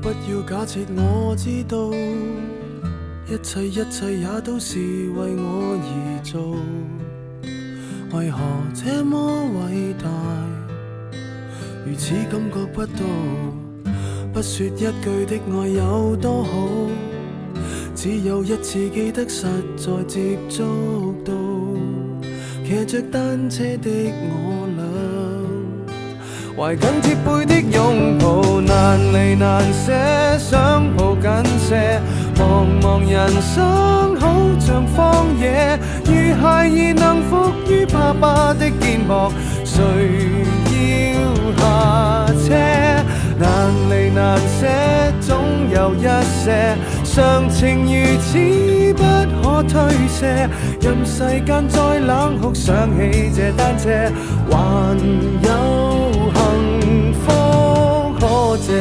不要假設我知道，一切也都是為我而做。為何這麼偉大，如此感覺不到？不說一句的愛有多好，只有一次記得實在接觸到。騎着單車的我倆，懷緊貼背的擁抱，難離難捨，想抱緊些。茫人生好像荒野，如孩兒能伏於爸爸的肩膊，誰要下車？難離難捨，總有一些常情如此不可推卸。任世間再冷酷，想起這單車，還有幸福可借。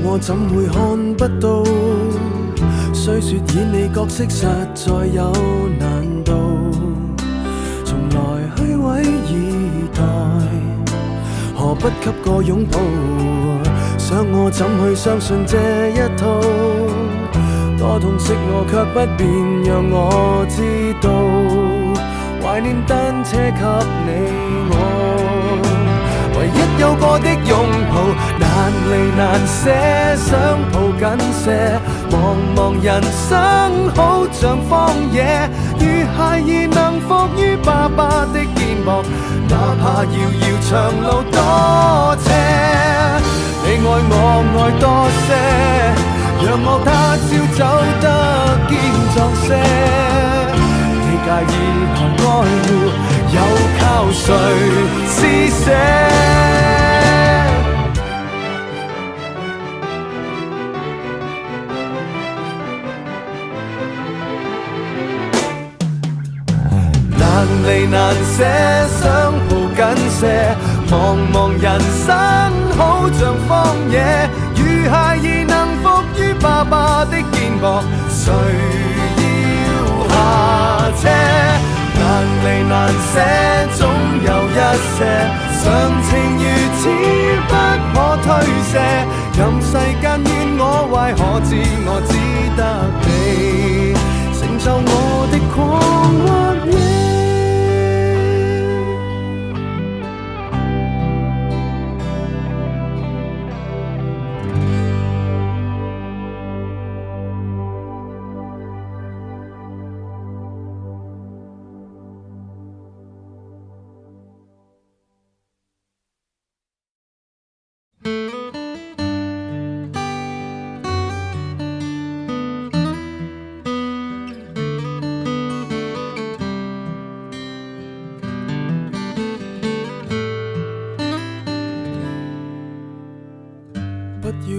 我怎會看不到？雖說演你角色實在有難度，從來虛偽以待，何不給個擁抱？想我怎去相信這一套？多痛惜我卻不便讓我知道，懷念單車給你我。唯一有過的擁抱，難離難捨，想抱緊些。茫人生好像荒野，如孩兒能伏於爸爸的肩膊，哪怕遙遙長路多斜。你愛我愛多些，讓我他朝走得堅壯些。你介意和愛護，又靠誰施捨？難離難捨，想抱緊些。茫人生好像荒野，如孩兒能伏於爸爸的肩膊，誰要下車？難離難捨，總有一些常情如此不可推卸。任世間怨我壞，可知我只得你成就我的狂或野。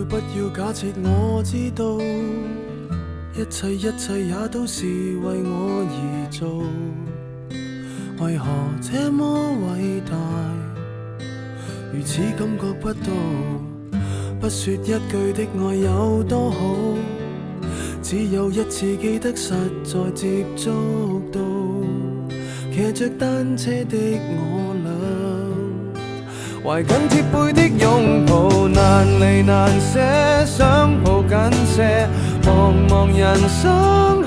不要假設我知道，一切也都是為我而做。為何這麼偉大，如此感覺不到？不說一句的愛有多好，只有一次記得實在接觸到。騎着單車的我倆，懷緊貼背的擁抱，難離難捨，想抱緊些。茫人生